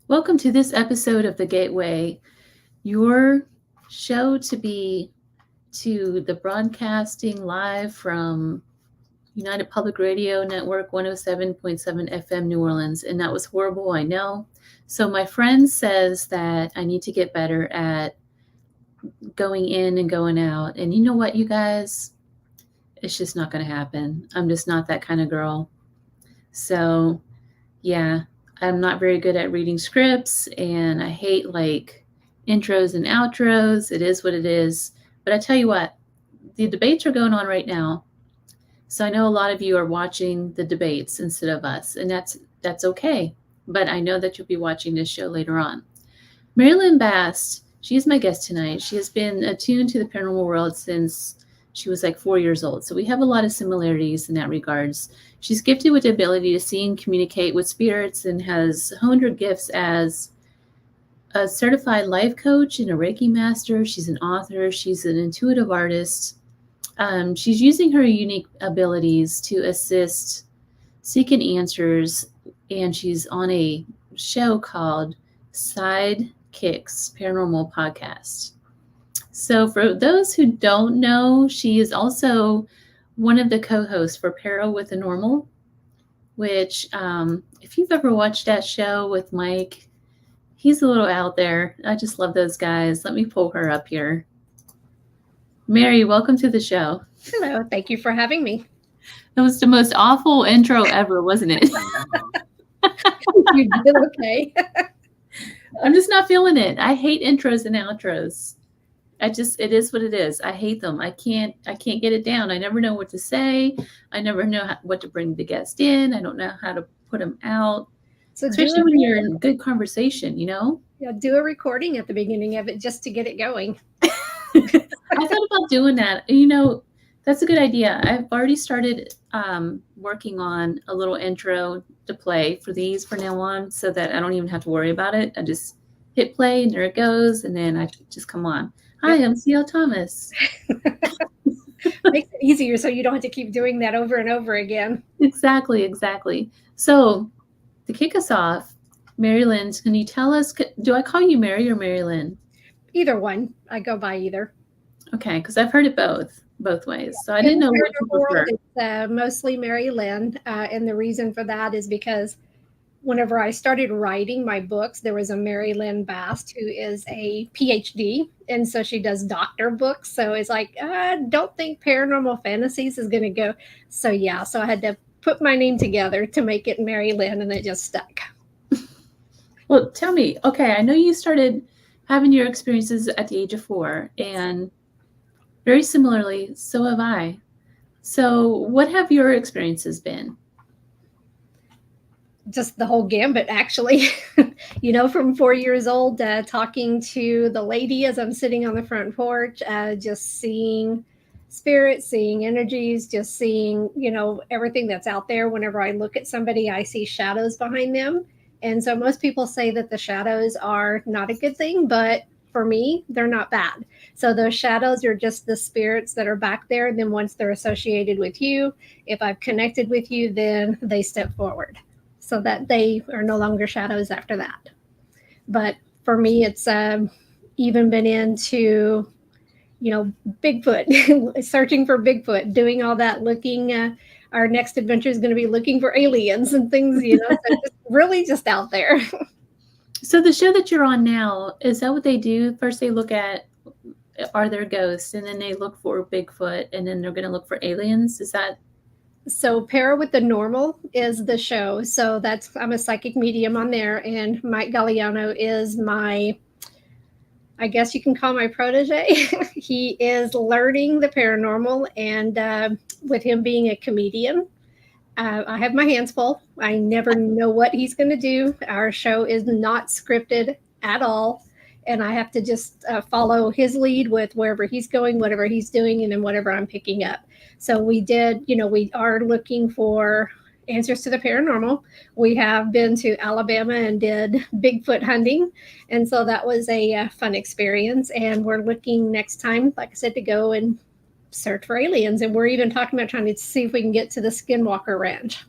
Welcome to this episode of The Gateway, your show to the broadcasting live from United Public Radio Network 107.7 FM New Orleans. And that was horrible, I know. So my friend says that I need to get better at going in and going out. And you know what, you guys? It's just not going to happen. I'm just not that kind of girl. So, yeah. I'm not very good at reading scripts, and I hate intros and outros. It is what it is. But I tell you what, the debates are going on right now. So I know a lot of you are watching the debates instead of us, and that's okay. But I know that you'll be watching this show later on. MaryLynn Bast, she is my guest tonight. She has been attuned to the paranormal world since she was 4 years old. So we have a lot of similarities in that regards. She's gifted with the ability to see and communicate with spirits and has honed her gifts as a certified life coach and a Reiki Master. She's an author. She's an intuitive artist. She's using her unique abilities to assist seeking answers, and she's on a show called PSYDkicks Paranormal PodCast. So for those who don't know, she is also one of the co-hosts for Para with the Normal, which if you've ever watched that show with Mike, he's a little out there. I just love those guys. Let me pull her up here. Mary, welcome to the show. Hello. Thank you for having me. That was the most awful intro ever, wasn't it? You did okay. I'm just not feeling it. I hate intros and outros. It is what it is. I hate them. I can't get it down. I never know what to say. I never know what to bring the guest in. I don't know how to put them out. So especially when you're in good conversation, Yeah, do a recording at the beginning of it just to get it going. I thought about doing that. That's a good idea. I've already started working on a little intro to play for these from now on so that I don't even have to worry about it. I just hit play and there it goes. And then I just come on. Hi, I'm C.L. Thomas. Makes it easier so you don't have to keep doing that over and over again. Exactly. So to kick us off, MaryLynn, can you tell us, do I call you Mary or MaryLynn? Either one. I go by either. Okay, because I've heard it both ways. So I didn't know what you prefer. It's mostly MaryLynn, and the reason for that is because whenever I started writing my books, there was a MaryLynn Bast who is a PhD, and so she does doctor books. So it's I don't think paranormal fantasies is going to go. So I had to put my name together to make it MaryLynn, and it just stuck. Well, tell me, okay, I know you started having your experiences at the age of 4, and very similarly, so have I. So what have your experiences been? Just the whole gambit, actually. From 4 years old, talking to the lady as I'm sitting on the front porch, just seeing spirits, seeing energies, just seeing, everything that's out there. Whenever I look at somebody, I see shadows behind them. And so most people say that the shadows are not a good thing, but for me, they're not bad. So those shadows are just the spirits that are back there. And then once they're associated with you, if I've connected with you, then they step forward, so that they are no longer shadows after that. But for me, it's even been into, Bigfoot, searching for Bigfoot, doing all that, looking. Our next adventure is going to be looking for aliens and things, so just really just out there. So the show that you're on now, is that what they do? First they look at, are there ghosts? And then they look for Bigfoot, and then they're going to look for aliens? Is that... So Para with the Normal is the show. So I'm a psychic medium on there, and Mike Galliano is I guess you can call my protege. He is learning the paranormal, and with him being a comedian, I have my hands full. I never know what he's going to do. Our show is not scripted at all. And I have to just follow his lead with wherever he's going, whatever he's doing, and then whatever I'm picking up. So we are looking for answers to the paranormal. We have been to Alabama and did Bigfoot hunting. And so that was a fun experience. And we're looking next time, like I said, to go and search for aliens. And we're even talking about trying to see if we can get to the Skinwalker Ranch.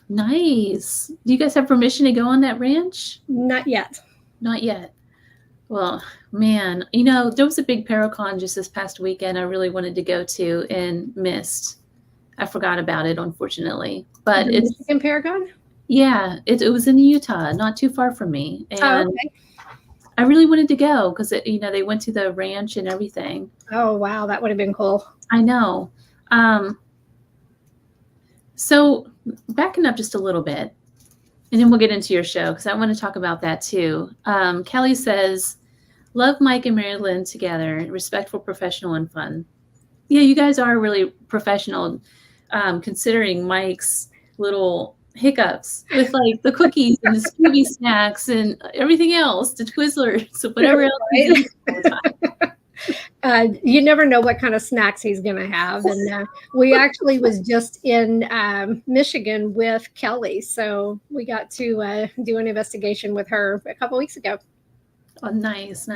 Nice. Do you guys have permission to go on that ranch? Not yet. Not yet. Well, man, there was a big Paracon just this past weekend I really wanted to go to and missed. I forgot about it, unfortunately. But The it's Michigan Paragon? yeah, it was in Utah, not too far from me, and Okay. I really wanted to go because they went to the ranch and everything. Oh, wow, that would have been cool. I know. So backing up just a little bit, and then we'll get into your show because I want to talk about that too. Kelly says, "Love Mike and MaryLynn together, respectful, professional, and fun." Yeah, you guys are really professional, considering Mike's little hiccups with like the cookies and the Scooby snacks and everything else, the Twizzlers, whatever else. Right? You never know what kind of snacks he's going to have. And we actually was just in Michigan with Kelly. So we got to do an investigation with her a couple weeks ago. Oh, nice.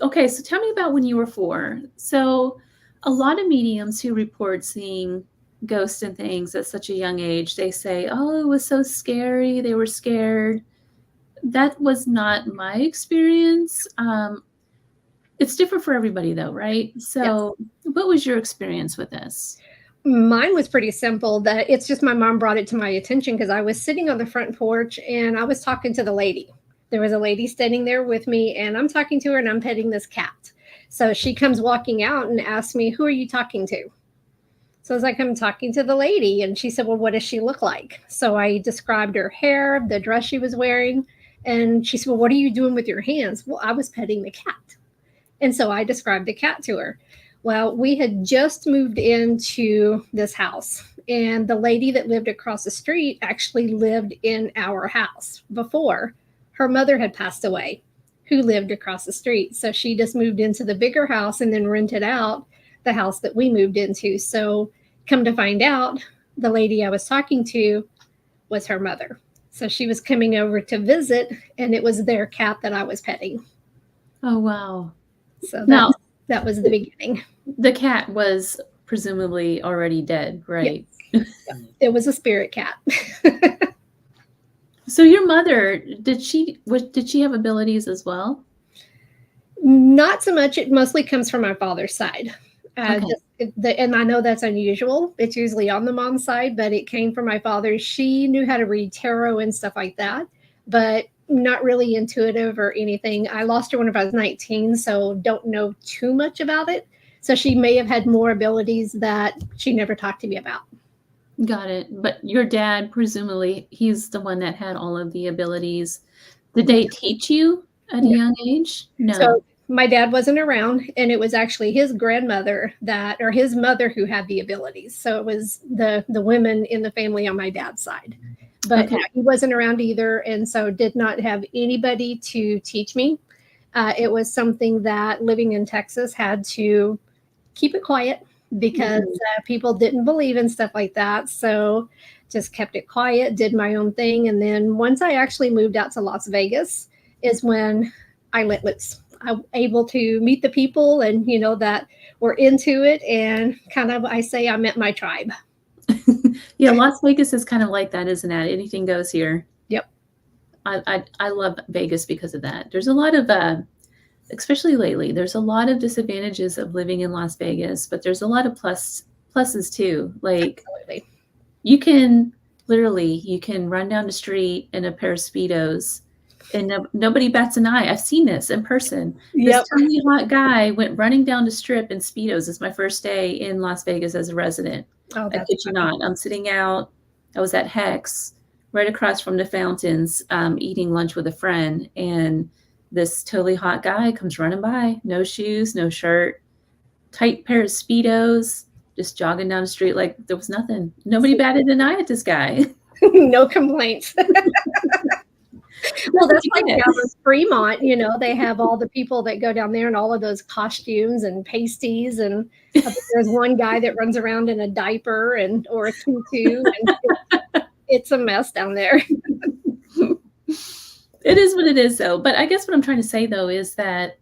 Okay, so tell me about when you were 4. So a lot of mediums who report seeing ghosts and things at such a young age, they say, oh, it was so scary. They were scared. That was not my experience. It's different for everybody though, right? So yes. What was your experience with this? Mine was pretty simple. That it's just my mom brought it to my attention because I was sitting on the front porch and I was talking to the lady. There was a lady standing there with me and I'm talking to her and I'm petting this cat. So she comes walking out and asks me, who are you talking to? So I was like, I'm talking to the lady. And she said, well, what does she look like? So I described her hair, the dress she was wearing. And she said, well, what are you doing with your hands? Well, I was petting the cat. And so I described the cat to her. Well, we had just moved into this house and the lady that lived across the street actually lived in our house before. Her mother had passed away, who lived across the street. So she just moved into the bigger house and then rented out the house that we moved into. So come to find out, the lady I was talking to was her mother. So she was coming over to visit and it was their cat that I was petting. Oh, wow. So that was the beginning. The cat was presumably already dead, right? Yes. It was a spirit cat. So your mother, did she have abilities as well? Not so much. It mostly comes from my father's side. Okay. And I know that's unusual. It's usually on the mom's side, but it came from my father. She knew how to read tarot and stuff like that, but not really intuitive or anything. I lost her when I was 19, so don't know too much about it. So she may have had more abilities that she never talked to me about. Got it. But your dad, presumably, he's the one that had all of the abilities. Did they teach you at a young age? No. So my dad wasn't around, and it was actually his grandmother or his mother who had the abilities. So it was the women in the family on my dad's side. But okay. He wasn't around either, and so did not have anybody to teach me. It was something that living in Texas had to keep it quiet because people didn't believe in stuff like that. So just kept it quiet, did my own thing. And then once I actually moved out to Las Vegas is when I let loose. I was able to meet the people and, that were into it. And kind of, I say I met my tribe. Yeah, Las Vegas is kind of like that, isn't it? Anything goes here. Yep. I love Vegas because of that. There's a lot of, especially lately, there's a lot of disadvantages of living in Las Vegas, but there's a lot of pluses too. Like absolutely. You can run down the street in a pair of Speedos and nobody bats an eye. I've seen this in person. Yep. This totally hot guy went running down the strip in Speedos. It's my first day in Las Vegas as a resident. Oh, I kid you not. I'm sitting out. I was at Hex, right across from the fountains, eating lunch with a friend, and this totally hot guy comes running by. No shoes, no shirt, tight pair of Speedos, just jogging down the street like there was nothing. Nobody batted an eye at this guy. No complaints. Well, that's like down in Fremont, they have all the people that go down there in all of those costumes and pasties. And there's one guy that runs around in a diaper or a tutu. And it's a mess down there. It is what it is, though. But I guess what I'm trying to say, though, is that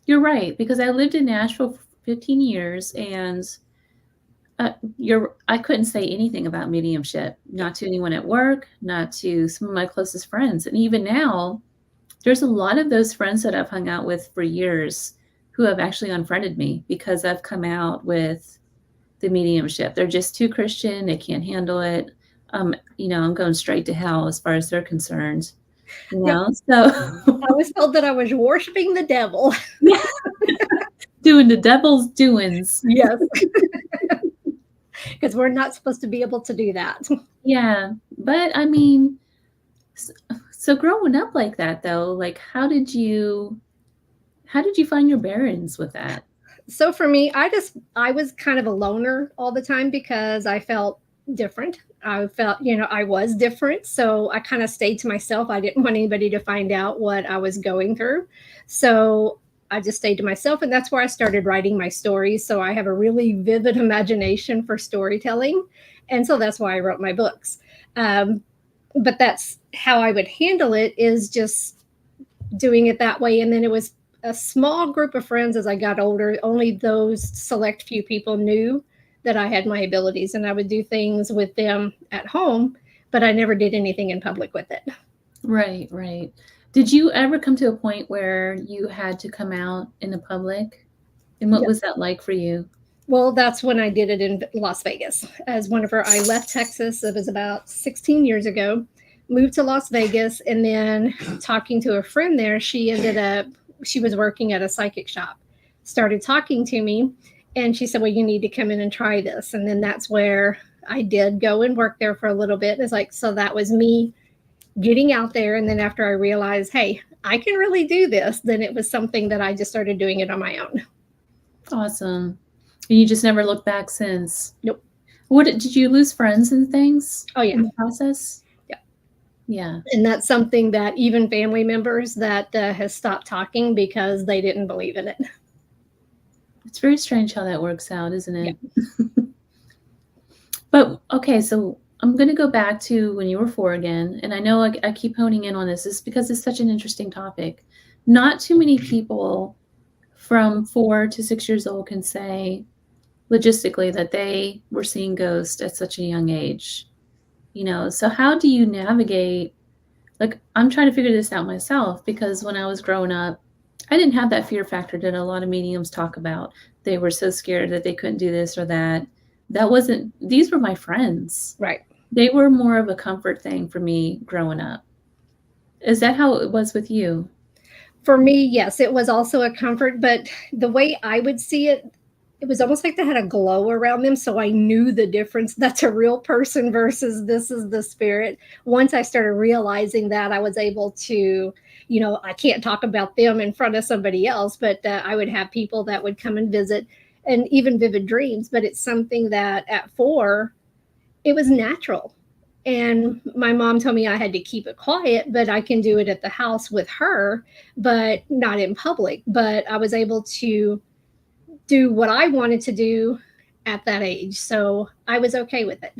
you're right, because I lived in Nashville for 15 years and I couldn't say anything about mediumship, not to anyone at work, not to some of my closest friends. And even now, there's a lot of those friends that I've hung out with for years who have actually unfriended me because I've come out with the mediumship. They're just too Christian. They can't handle it. I'm going straight to hell as far as they're concerned. Yep. So I was told that I was worshiping the devil. yeah. Doing the devil's doings. Yes. Because we're not supposed to be able to do that. Yeah. But I mean, so growing up like that though, like how did you find your bearings with that? So for me, I was kind of a loner all the time because I felt different. I felt, I was different. So I kind of stayed to myself. I didn't want anybody to find out what I was going through. So I just stayed to myself. And that's where I started writing my stories. So I have a really vivid imagination for storytelling. And so that's why I wrote my books. But that's how I would handle it, is just doing it that way. And then it was a small group of friends as I got older. Only those select few people knew that I had my abilities, and I would do things with them at home, but I never did anything in public with it. Right, right. Did you ever come to a point where you had to come out in the public? And what was that like for you? Well, that's when I did it in Las Vegas. I left Texas. It was about 16 years ago, moved to Las Vegas, and then talking to a friend there, she was working at a psychic shop, started talking to me, and she said, well, you need to come in and try this. And then that's where I did go and work there for a little bit. It's like, so that was me getting out there. And then after I realized, hey, I can really do this, then it was something that I just started doing it on my own. Awesome. And you just never looked back since? Nope. What did you lose friends and things? Oh, yeah. In the process? Yeah. Yeah. And that's something that even family members that has stopped talking because they didn't believe in it. It's very strange how that works out, isn't it? Yeah. But okay, so I'm going to go back to when you were 4 again. And I know I keep honing in on this because it's such an interesting topic. Not too many people from 4 to 6 years old can say logistically that they were seeing ghosts at such a young age. So how do you navigate? Like, I'm trying to figure this out myself, because when I was growing up, I didn't have that fear factor that a lot of mediums talk about. They were so scared that they couldn't do this or that. These were my friends. Right. They were more of a comfort thing for me growing up. Is that how it was with you? For me, yes, it was also a comfort, but the way I would see it, it was almost like they had a glow around them. So I knew the difference. That's a real person versus this is the spirit. Once I started realizing that, I was able to, I can't talk about them in front of somebody else, but I would have people that would come and visit, and even vivid dreams. But it's something that at 4, it was natural. And my mom told me I had to keep it quiet, but I can do it at the house with her, but not in public. But I was able to do what I wanted to do at that age. So I was okay with it.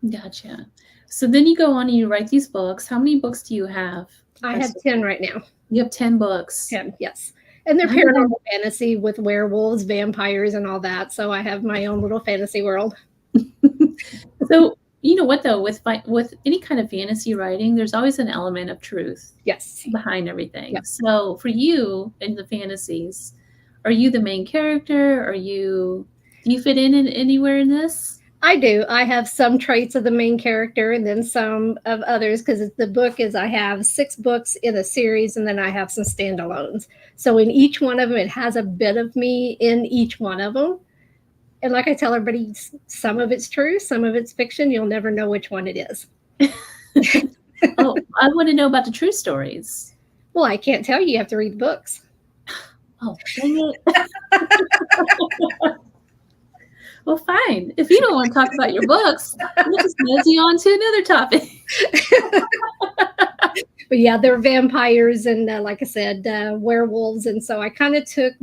Gotcha. So then you go on and you write these books. How many books do you have? I have 10 right now. You have 10 books. 10, yes. And they're paranormal fantasy with werewolves, vampires, and all that. So I have my own little fantasy world. So, you know what, though, with any kind of fantasy writing, there's always an element of truth behind everything. Yep. So for you in the fantasies, are you the main character? Do you fit in anywhere in this? I do. I have some traits of the main character and then some of others, because the book is, I have 6 books in a series, and then I have some standalones. So in each one of them, it has a bit of me in each one of them. And like I tell everybody, some of it's true, some of it's fiction. You'll never know which one it is. Oh, I want to know about the true stories. Well, I can't tell you. You have to read the books. Oh, dang it. Well, fine. If you don't want to talk about your books, we'll just mosey on to another topic. But yeah, they're vampires and like I said, werewolves. And so I kind of took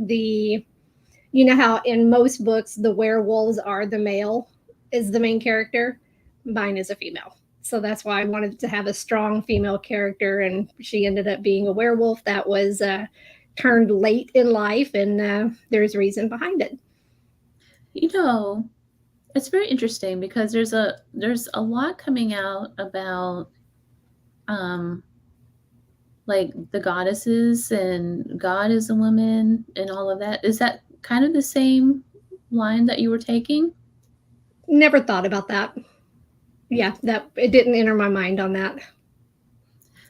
you know how in most books, the werewolves are the male is the main character. Mine is a female. So that's why I wanted to have a strong female character. And she ended up being a werewolf that was turned late in life. And there's reason behind it. It's very interesting because there's a lot coming out about like the goddesses and God is a woman and all of that. Is that kind of the same line that you were taking? Never thought about that. Yeah, that it didn't enter my mind on that.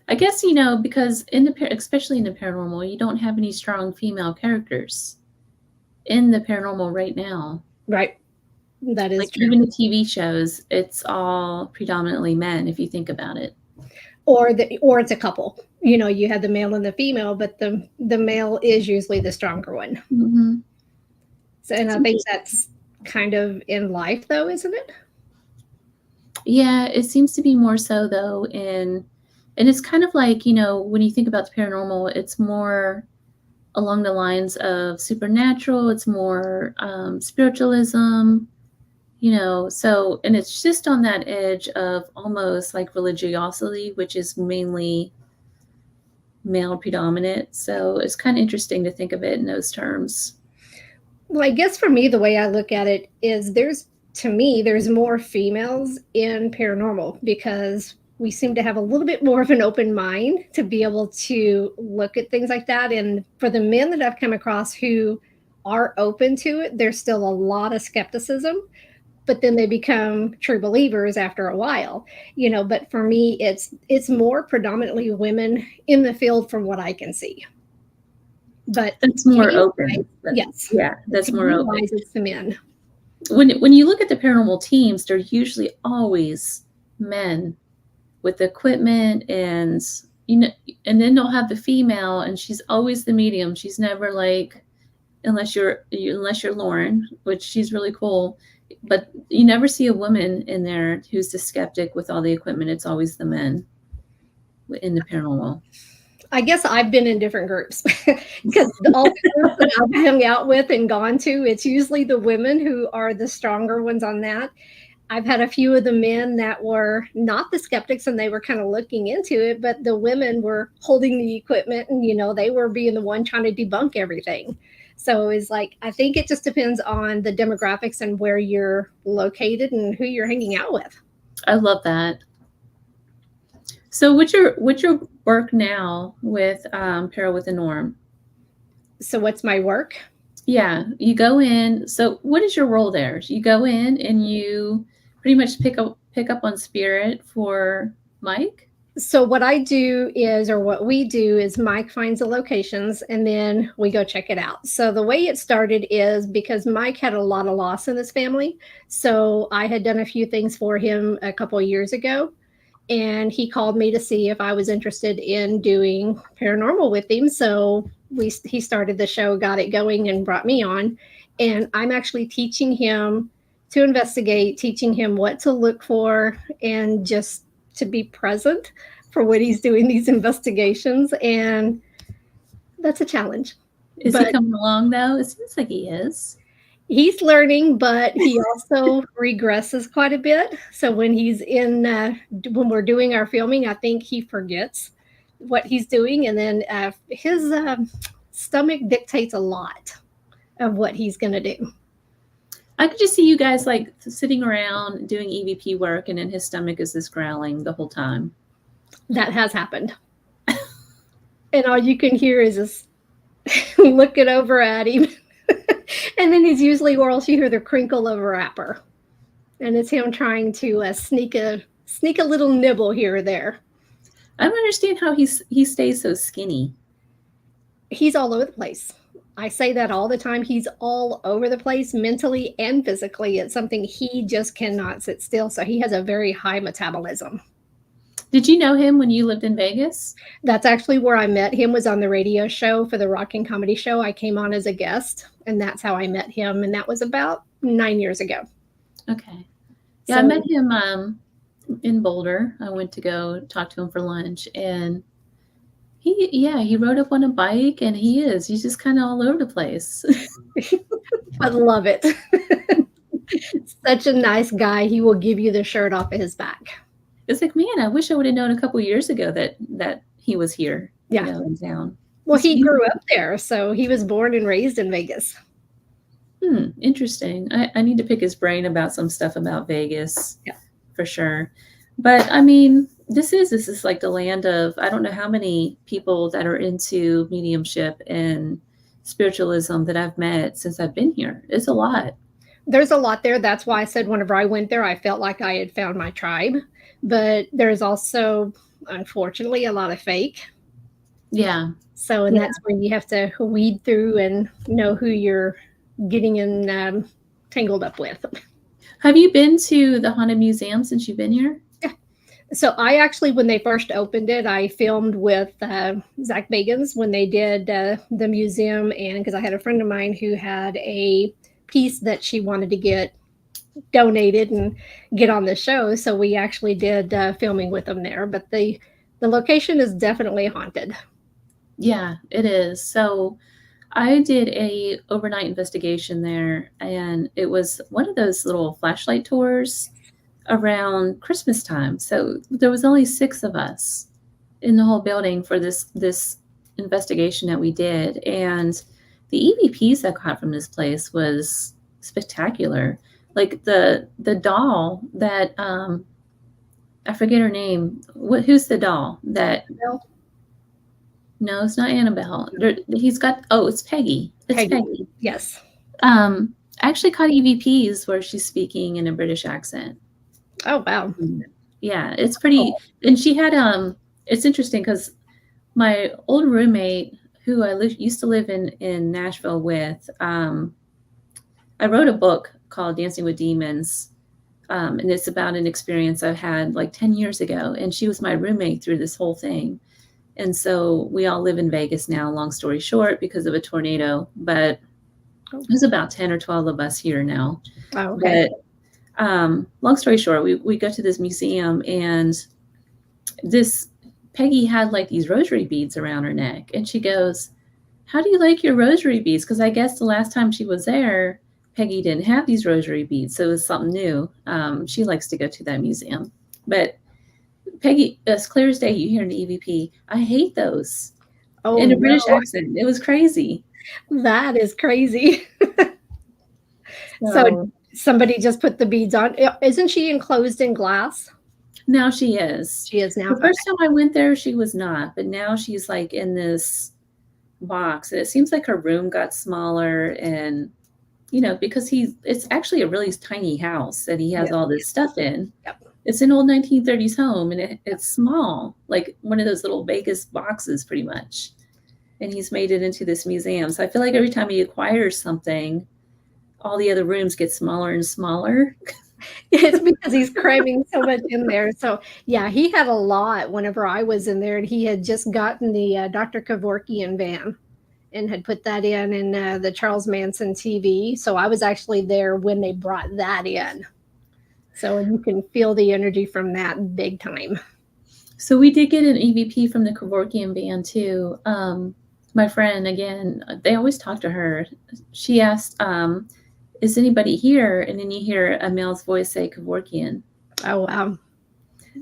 I guess, because especially in the paranormal, you don't have any strong female characters in the paranormal right now. Right. That is Like true. even the TV shows, it's all predominantly men if you think about it. Or it's a couple. You have the male and the female, but the male is usually the stronger one. Mm-hmm. So, and I think that's kind of in life, though, isn't it? Yeah, it seems to be more so though and it's kind of like, when you think about the paranormal, it's more along the lines of supernatural, it's more spiritualism, so, and it's just on that edge of almost like religiosity, which is mainly male predominant. So it's kind of interesting to think of it in those terms. Well, I guess for me, the way I look at it is there's more females in paranormal because we seem to have a little bit more of an open mind to be able to look at things like that. And for the men that I've come across who are open to it, there's still a lot of skepticism, but then they become true believers after a while, but for me, it's more predominantly women in the field from what I can see. But that's more open. Yes. Yeah, that's more open. It's the men. When you look at the paranormal teams, they're usually always men with equipment and and then they'll have the female and she's always the medium. She's never like, unless you're Lauren, which she's really cool, but you never see a woman in there who's the skeptic with all the equipment. It's always the men in the paranormal. I guess I've been in different groups because all the groups that I've hung out with and gone to, it's usually the women who are the stronger ones on that. I've had a few of the men that were not the skeptics and they were kind of looking into it, but the women were holding the equipment and, they were being the one trying to debunk everything. So it's like, I think it just depends on the demographics and where you're located and who you're hanging out with. I love that. So what's your work now with Para with the Norm? So what's my work? Yeah, you go in. So what is your role there? You go in and you pretty much pick up on spirit for Mike? So what we do is Mike finds the locations and then we go check it out. So the way it started is because Mike had a lot of loss in his family. So I had done a few things for him a couple of years ago. And he called me to see if I was interested in doing paranormal with him. So he started the show, got it going, and brought me on. And I'm actually teaching him to investigate, teaching him what to look for, and just to be present for when he's doing these investigations. And that's a challenge. Is he coming along, though? It seems like he is. He's learning, but he also regresses quite a bit. So when he's when we're doing our filming, I think he forgets what he's doing. And then his stomach dictates a lot of what he's going to do. I could just see you guys like sitting around doing EVP work and then his stomach is just growling the whole time. That has happened. And all you can hear is this looking over at him. And then he's usually, or else you hear the crinkle of a wrapper. And it's him trying to sneak a little nibble here or there. I don't understand how he stays so skinny. He's all over the place. I say that all the time. He's all over the place mentally and physically. It's something he just cannot sit still. So he has a very high metabolism. Did you know him when you lived in Vegas? That's actually where I met him, was on the radio show for the Rock and Comedy Show. I came on as a guest, and that's how I met him. And that was about 9 years ago. Okay. Yeah, so I met him in Boulder. I went to go talk to him for lunch, and he rode up on a bike, and he's just kind of all over the place. I love it. Such a nice guy. He will give you the shirt off of his back. It's like, man, I wish I would have known a couple years ago that he was here, yeah, in town. Well, he grew up there, so he was born and raised in Vegas. Interesting. I need to pick his brain about some stuff about Vegas. Yeah. For sure. But I mean, this is like the land of, I don't know how many people that are into mediumship and spiritualism that I've met since I've been here. It's a lot. There's a lot there. That's why I said whenever I went there, I felt like I had found my tribe. But there's also, unfortunately, a lot of fake. Yeah. So, and that's where you have to weed through and know who you're getting in tangled up with. Have you been to the Haunted Museum since you've been here? Yeah. So I actually, when they first opened it, I filmed with Zach Bagans when they did the museum, and because I had a friend of mine who had a piece that she wanted to get donated and get on the show, so we actually did filming with them there. But the location is definitely haunted. Yeah, it is. So I did a overnight investigation there, and it was one of those little flashlight tours around Christmas time. So there was only 6 of us in the whole building for this investigation that we did, and the EVPs I got from this place was spectacular. Like the doll that I forget her name. Who's the doll that? No, it's not Annabelle. He's got, it's Peggy. It's Peggy. Yes. I actually caught EVPs where she's speaking in a British accent. Oh, wow. Yeah, it's pretty. And she had, it's interesting because my old roommate who I used to live in Nashville with, I wrote a book called Dancing with Demons. And it's about an experience I had like 10 years ago. And she was my roommate through this whole thing. And so we all live in Vegas now, long story short, because of a tornado. But there's about 10 or 12 of us here now. Oh, okay. But long story short, we go to this museum, and this Peggy had like these rosary beads around her neck. And she goes, "How do you like your rosary beads?" Because I guess the last time she was there, Peggy didn't have these rosary beads. So it was something new. She likes to go to that museum. But Peggy, as clear as day, you hear an EVP, "I hate those." In a British accent. It was crazy. That is crazy. So somebody just put the beads on. Isn't she enclosed in glass? Now she is. She is now. The first time I went there, she was not. But now she's like in this box. And it seems like her room got smaller. And, because it's actually a really tiny house that he has all this stuff in. Yep. It's an old 1930s home, and it's small, like one of those little Vegas boxes pretty much. And he's made it into this museum. So I feel like every time he acquires something, all the other rooms get smaller and smaller. It's because he's cramming so much in there. So yeah, he had a lot whenever I was in there, and he had just gotten the Dr. Kevorkian van and had put that in the Charles Manson TV. So I was actually there when they brought that in. So you can feel the energy from that big time. So we did get an EVP from the Kevorkian band too. My friend, again, they always talk to her. She asked, "Is anybody here?" And then you hear a male's voice say Kevorkian. Oh, wow.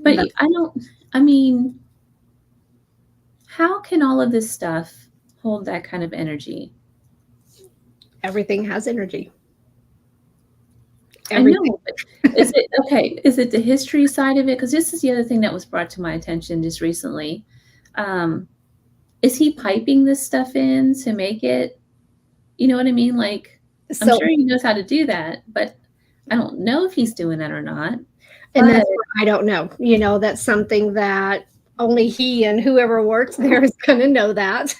But how can all of this stuff hold that kind of energy? Everything has energy. Everything. I know, but is it okay? Is it the history side of it? Because this is the other thing that was brought to my attention just recently. Is he piping this stuff in to make it? You know what I mean? Like, I'm sure he knows how to do that, but I don't know if he's doing that or not. And that's what I don't know. That's something that only he and whoever works there is going to know that.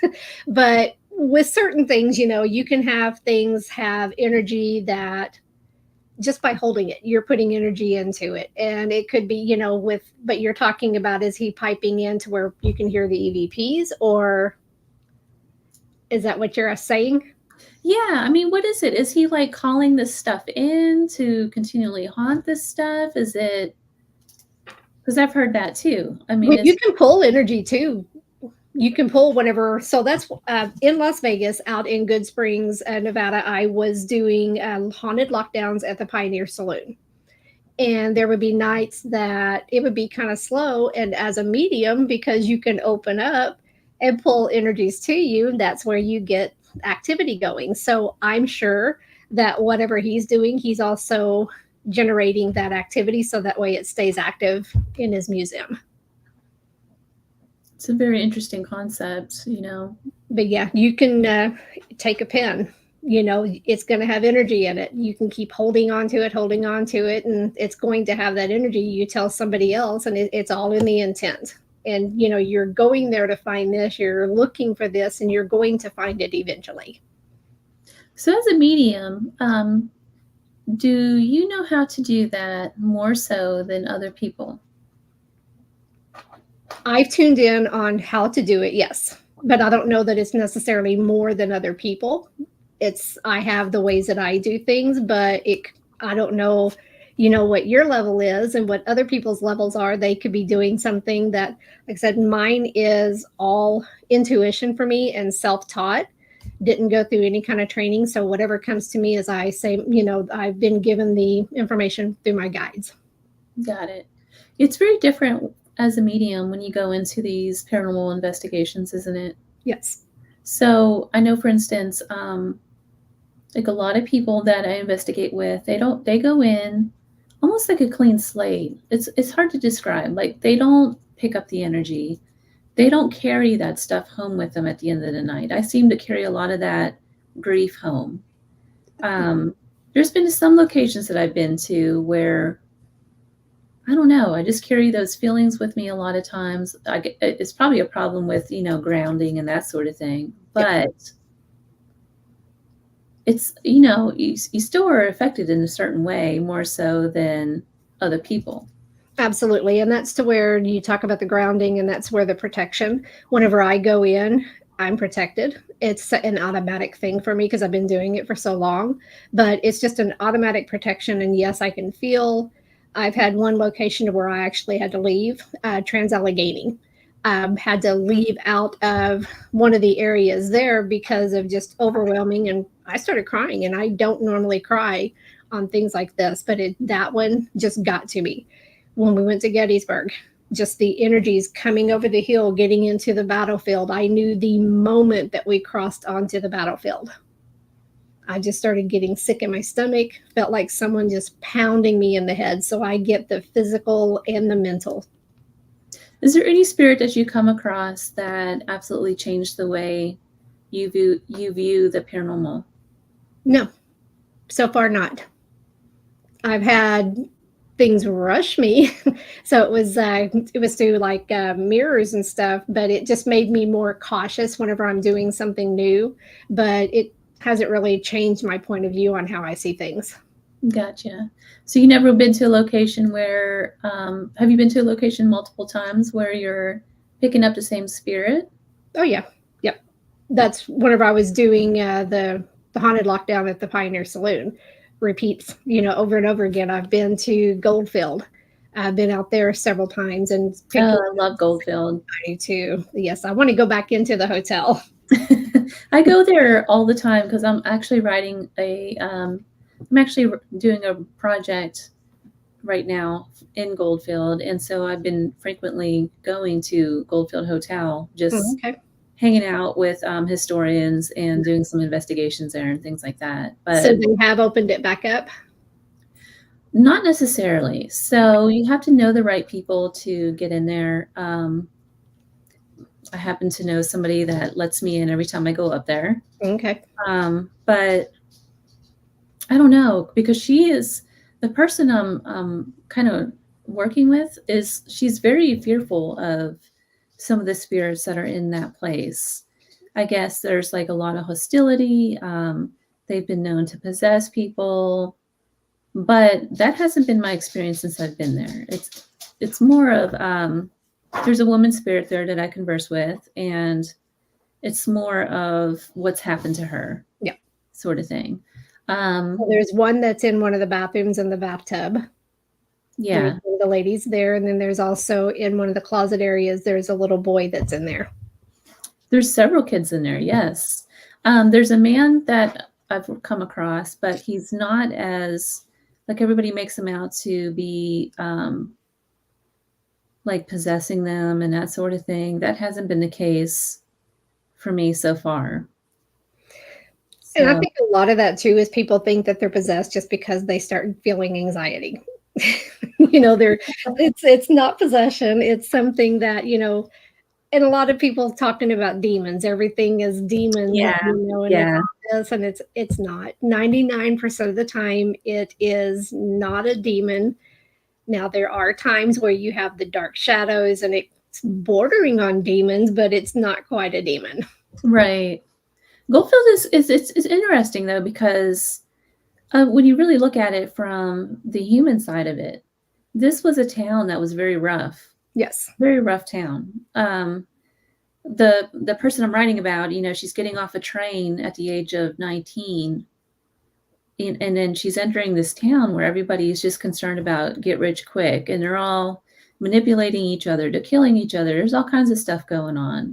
But with certain things, you can have things have energy that just by holding it, you're putting energy into it. And it could be, but you're talking about, is he piping in to where you can hear the EVPs, or is that what you're saying? Yeah. I mean, what is it? Is he like calling this stuff in to continually haunt this stuff? Is it? Because I've heard that too. I mean, you can pull energy too. You can pull whenever. So that's in Las Vegas, out in Good Springs, Nevada. I was doing haunted lockdowns at the Pioneer Saloon. And there would be nights that it would be kind of slow. And as a medium, because you can open up and pull energies to you, that's where you get activity going. So I'm sure that whatever he's doing, he's also generating that activity so that way it stays active in his museum. It's a very interesting concept, you know. But yeah, you can take a pen, you know, it's going to have energy in it. You can keep holding on to it, and it's going to have that energy. You tell somebody else, and it's all in the intent. And, you know, you're going there to find this, you're looking for this, and you're going to find it eventually. So as a medium, do you know how to do that more so than other people? I've tuned in on how to do it, yes. But I don't know that it's necessarily more than other people. I have the ways that I do things, but I don't know, you know, what your level is and what other people's levels are. They could be doing something that, like I said, mine is all intuition for me and self-taught. Didn't go through any kind of training. So whatever comes to me, as I say, you know, I've been given the information through my guides. Got it. It's very different as a medium when you go into these paranormal investigations, isn't it? Yes. So I know, for instance, like a lot of people that I investigate with, they go in almost like a clean slate. It's hard to describe. Like they don't pick up the energy. They don't carry that stuff home with them at the end of the night. I seem to carry a lot of that grief home. There's been some locations that I've been to where, I don't know, I just carry those feelings with me a lot of times. It's probably a problem with, you know, grounding and that sort of thing. But it's, you know, you still are affected in a certain way, more so than other people. Absolutely. And that's to where you talk about the grounding, and that's where the protection. Whenever I go in, I'm protected. It's an automatic thing for me because I've been doing it for so long, but it's just an automatic protection. And yes, I can feel. I've had one location where I actually had to leave, Trans-Allegheny. Had to leave out of one of the areas there because of just overwhelming. And I started crying, and I don't normally cry on things like this, but that one just got to me. When we went to Gettysburg, just the energies coming over the hill, getting into the battlefield. I knew the moment that we crossed onto the battlefield. I just started getting sick in my stomach, felt like someone just pounding me in the head. So I get the physical and the mental. Is there any spirit that you come across that absolutely changed the way you view the paranormal? No, so far not. I've had things rush me. So it was through like mirrors and stuff, but it just made me more cautious whenever I'm doing something new. But it hasn't really changed my point of view on how I see things. Gotcha. So you never been to a location where, have you been to a location multiple times where you're picking up the same spirit? Oh yeah. Yep. That's whenever I was doing the haunted lockdown at the Pioneer Saloon. Repeats, you know, over and over again. I've been to Goldfield. I've been out there several times and I love Goldfield. I do too. Yes, I want to go back into the hotel. I go there all the time because I'm actually writing I'm actually doing a project right now in Goldfield, and so I've been frequently going to Goldfield Hotel, just hanging out with historians and doing some investigations there and things like that. But so they have opened it back up? Not necessarily. So you have to know the right people to get in there. I happen to know somebody that lets me in every time I go up there. Okay. But I don't know, because she is the person I'm kind of working with she's very fearful of some of the spirits that are in that place. I guess there's like a lot of hostility. They've been known to possess people, but that hasn't been my experience since I've been there. It's more of there's a woman spirit there that I converse with, and it's more of what's happened to her, sort of thing. Well, there's one that's in one of the bathrooms in the bathtub. Yeah. There's the ladies there. And then there's also in one of the closet areas, there's a little boy that's in there. There's several kids in there, yes. There's a man that I've come across, but he's not as, like everybody makes him out to be like possessing them and that sort of thing. That hasn't been the case for me so far. And I So think a lot of that too is people think that they're possessed just because they start feeling anxiety. It's not possession. It's something that, and a lot of people talking about demons. Everything is demons, yeah, and it's yeah, all this, and it's not. 99% of the time, it is not a demon. Now there are times where you have the dark shadows, and it's bordering on demons, but it's not quite a demon. right. Goldfield is interesting though, because when you really look at it from the human side of it, this was a town that was very rough, Yes. very rough town. The person I'm writing about, she's getting off a train at the age of 19, and then she's entering this town where everybody is just concerned about get rich quick, and they're all manipulating each other to killing each other. There's all kinds of stuff going on.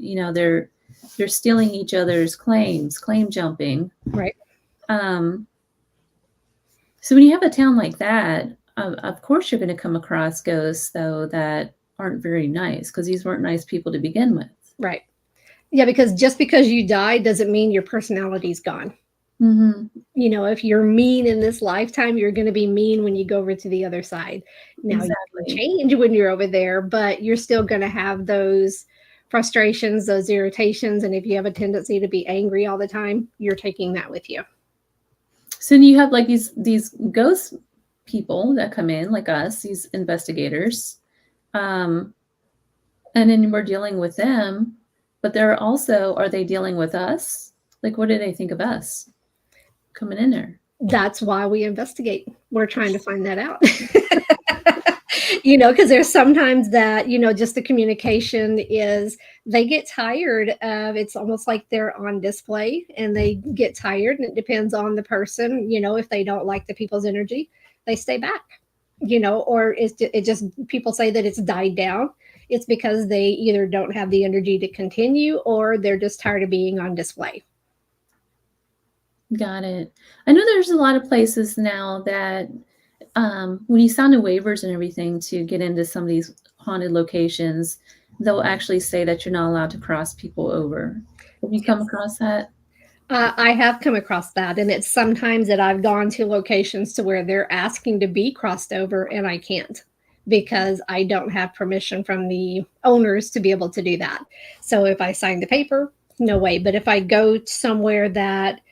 They're stealing each other's claims, claim jumping. Right. So when you have a town like that, of course you're going to come across ghosts, though, that aren't very nice, because these weren't nice people to begin with. Right. Yeah, because just because you die doesn't mean your personality's gone. Mm-hmm. If you're mean in this lifetime, you're going to be mean when you go over to the other side. Now, Exactly. you can change when you're over there, but you're still going to have those frustrations, those irritations. And if you have a tendency to be angry all the time, you're taking that with you. So you have like these ghost people that come in, like us, these investigators, and then we're dealing with them, but they're also, are they dealing with us? Like, what do they think of us coming in there? That's why we investigate. We're trying to find that out. Because there's sometimes that, just the communication is, they get tired of, it's almost like they're on display and they get tired, and it depends on the person. If they don't like the people's energy, they stay back, or it just, people say that it's died down. It's because they either don't have the energy to continue, or they're just tired of being on display. Got it. I know there's a lot of places now that when you sign the waivers and everything to get into some of these haunted locations, they'll actually say that you're not allowed to cross people over. Have you come across that? I have come across that, and it's sometimes that I've gone to locations to where they're asking to be crossed over, and I can't, because I don't have permission from the owners to be able to do that. So if I sign the paper, no way. But if I go somewhere that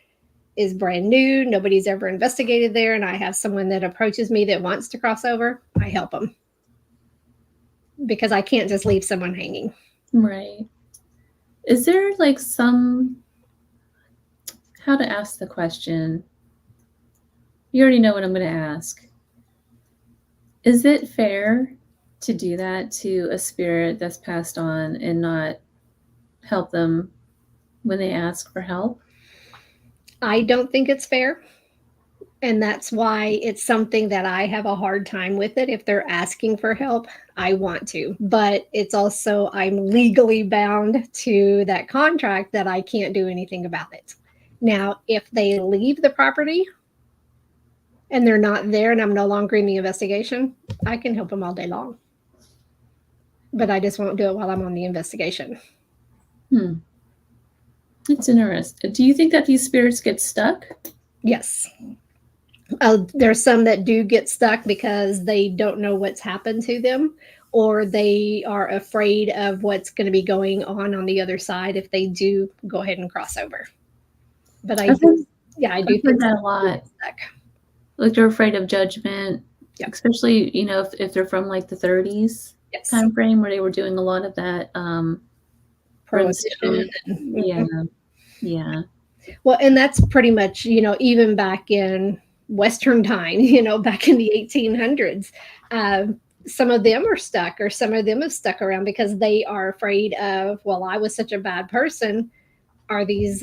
is brand new, nobody's ever investigated there, and I have someone that approaches me that wants to cross over, I help them, because I can't just leave someone hanging. Right. Is there like how to ask the question? You already know what I'm going to ask. Is it fair to do that to a spirit that's passed on and not help them when they ask for help? I don't think it's fair. And that's why it's something that I have a hard time with it. If they're asking for help, I want to. But it's also, I'm legally bound to that contract that I can't do anything about it. Now, if they leave the property and they're not there and I'm no longer in the investigation, I can help them all day long. But I just won't do it while I'm on the investigation. That's interesting. Do you think that these spirits get stuck? Yes. There's some that do get stuck because they don't know what's happened to them, or they are afraid of what's going to be going on the other side if they do go ahead and cross over. But I do think that a lot. Like they're afraid of judgment, especially if they're from like the 30s time frame where they were doing a lot of that. Prohibition. Yeah. Well, and that's pretty much even back in Western time, back in the 1800s, some of them are stuck, or some of them have stuck around because they are afraid of, well, I was such a bad person. Are these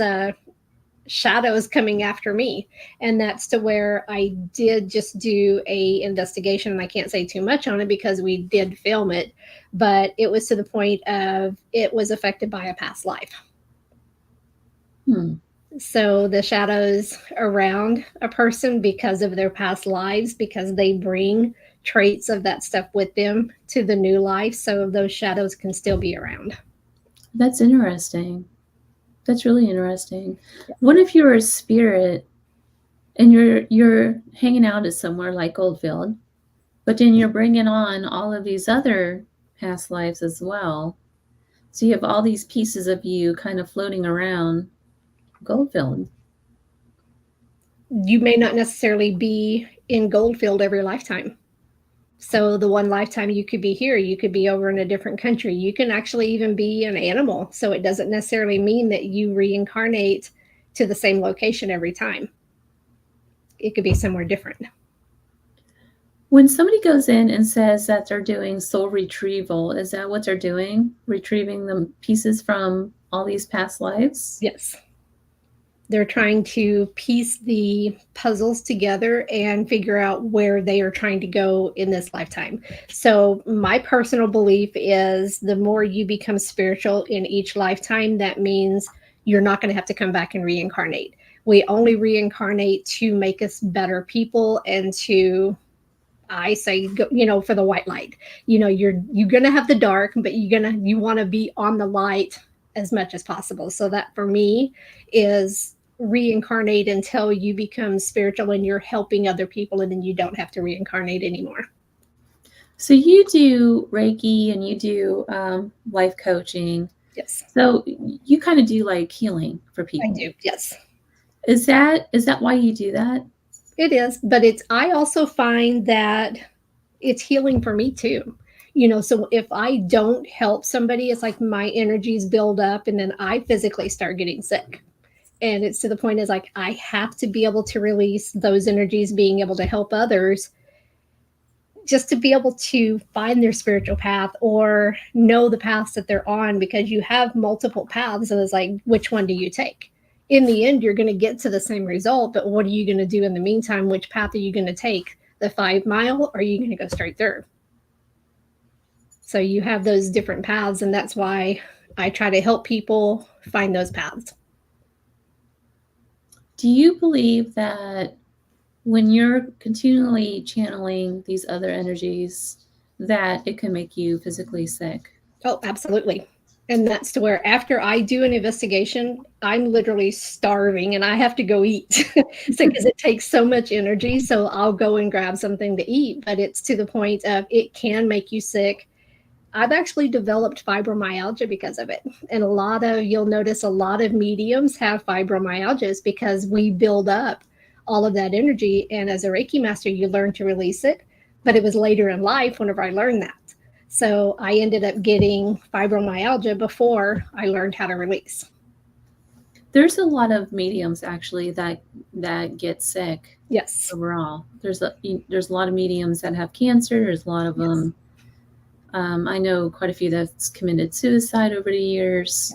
shadows coming after me? And that's to where I did just do a investigation, and I can't say too much on it because we did film it, but it was to the point of it was affected by a past life. So the shadows around a person, because of their past lives, because they bring traits of that stuff with them to the new life, so those shadows can still be around. That's interesting. That's really interesting. Yeah. What if you're a spirit and you're hanging out at somewhere like Goldfield, but then you're bringing on all of these other past lives as well? So you have all these pieces of you kind of floating around Goldfield. You may not necessarily be in Goldfield every lifetime. So the one lifetime you could be here, you could be over in a different country. You can actually even be an animal. So it doesn't necessarily mean that you reincarnate to the same location every time. It could be somewhere different. When somebody goes in and says that they're doing soul retrieval, is that what they're doing? Retrieving the pieces from all these past lives? Yes. They're trying to piece the puzzles together and figure out where they are trying to go in this lifetime. So my personal belief is the more you become spiritual in each lifetime, that means you're not going to have to come back and reincarnate. We only reincarnate to make us better people and to, I say, for the white light. You're going to have the dark, but you want to be on the light as much as possible. So that for me is reincarnate until you become spiritual and you're helping other people, and then you don't have to reincarnate anymore. So you do Reiki and you do life coaching. Yes. So you kind of do like healing for people. I do. Yes. Is that why you do that? It is, but I also find that it's healing for me too. So if I don't help somebody, it's like my energies build up and then I physically start getting sick. And it's to the point is like, I have to be able to release those energies, being able to help others just to be able to find their spiritual path or know the paths that they're on, because you have multiple paths. And it's like, which one do you take? In the end, you're going to get to the same result, but what are you going to do in the meantime? Which path are you going to take? The 5 mile, or are you going to go straight through? So you have those different paths, and that's why I try to help people find those paths. Do you believe that when you're continually channeling these other energies, that it can make you physically sick? Oh, absolutely. And that's to where after I do an investigation, I'm literally starving and I have to go eat. Because it takes so much energy. So I'll go and grab something to eat, but it's to the point of it can make you sick. I've actually developed fibromyalgia because of it. And you'll notice a lot of mediums have fibromyalgia because we build up all of that energy. And as a Reiki master, you learn to release it. But it was later in life whenever I learned that. So I ended up getting fibromyalgia before I learned how to release. There's a lot of mediums actually that get sick. Yes. Overall, there's a lot of mediums that have cancer. There's a lot of them. I know quite a few that's committed suicide over the years.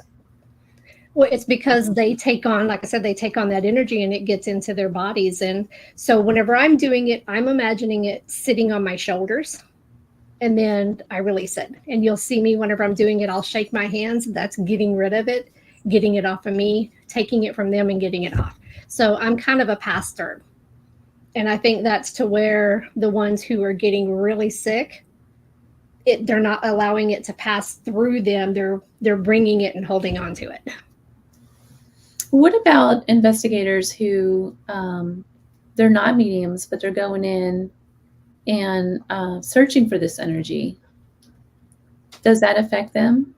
Well, it's because they take on, like I said, they take on that energy and it gets into their bodies. And so whenever I'm doing it, I'm imagining it sitting on my shoulders. And then I release it. And you'll see me whenever I'm doing it, I'll shake my hands. That's getting rid of it, getting it off of me, taking it from them and getting it off. So I'm kind of a pastor. And I think that's to where the ones who are getting really sick, they're not allowing it to pass through them. They're bringing it and holding on to it. What about investigators who they're not mediums, but they're going in and searching for this energy? Does that affect them?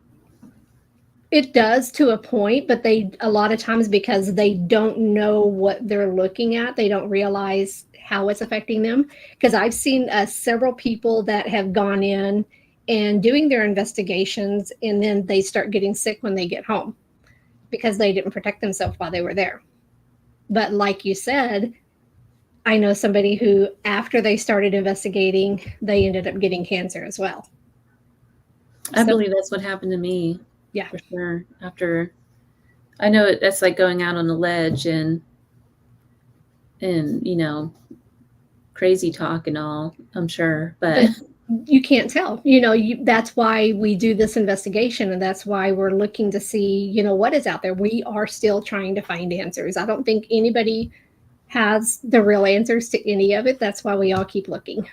It does to a point, but a lot of times, because they don't know what they're looking at, they don't realize how it's affecting them. Because I've seen several people that have gone in and doing their investigations, and then they start getting sick when they get home because they didn't protect themselves while they were there. But like you said, I know somebody who, after they started investigating, they ended up getting cancer as well. I believe that's what happened to me. Yeah, for sure. After, I know that's like going out on the ledge and crazy talk and all, I'm sure, but you can't tell. That's why we do this investigation, and that's why we're looking to see, what is out there. We are still trying to find answers. I don't think anybody has the real answers to any of it. That's why we all keep looking.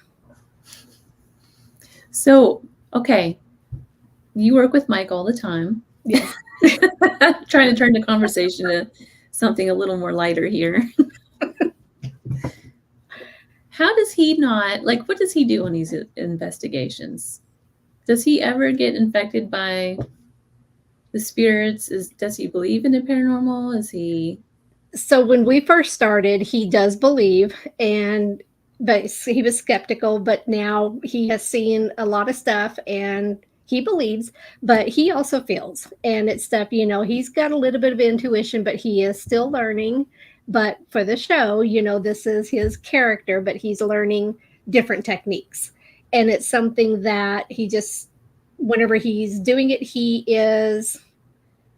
So, okay, you work with Mike all the time. Yes. Trying to turn the conversation to something a little more lighter here. How does he not, like, what does he do on these investigations? Does he ever get infected by the spirits? Does he believe in the paranormal? Is he? So when we first started, he does believe, but he was skeptical, but now he has seen a lot of stuff and he believes, but he also feels. And it's stuff, he's got a little bit of intuition, but he is still learning. But for the show, this is his character, but he's learning different techniques. And it's something that whenever he's doing it,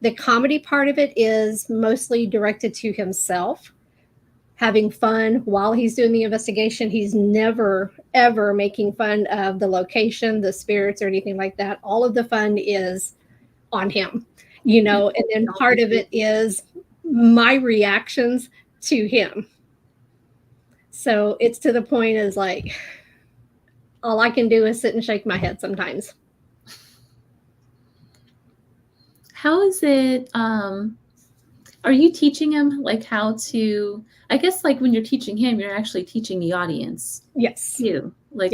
the comedy part of it is mostly directed to himself, having fun while he's doing the investigation. He's never, ever making fun of the location, the spirits, or anything like that. All of the fun is on him, and then part of it is my reactions to him. So it's to the point is like, all I can do is sit and shake my head sometimes. How is it, are you teaching him like how to, I guess like when you're teaching him, you're actually teaching the audience. Yes. You like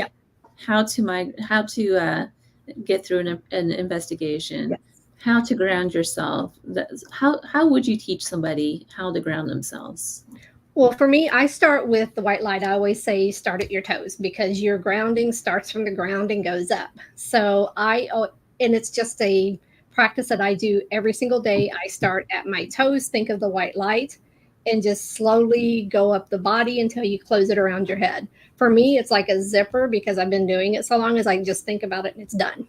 how to get through an investigation, how to ground yourself. How would you teach somebody how to ground themselves? Well, for me, I start with the white light. I always say start at your toes because your grounding starts from the ground and goes up. So and it's just a practice that I do every single day. I start at my toes, think of the white light, and just slowly go up the body until you close it around your head. For me, it's like a zipper because I've been doing it so long as I can just think about it and it's done.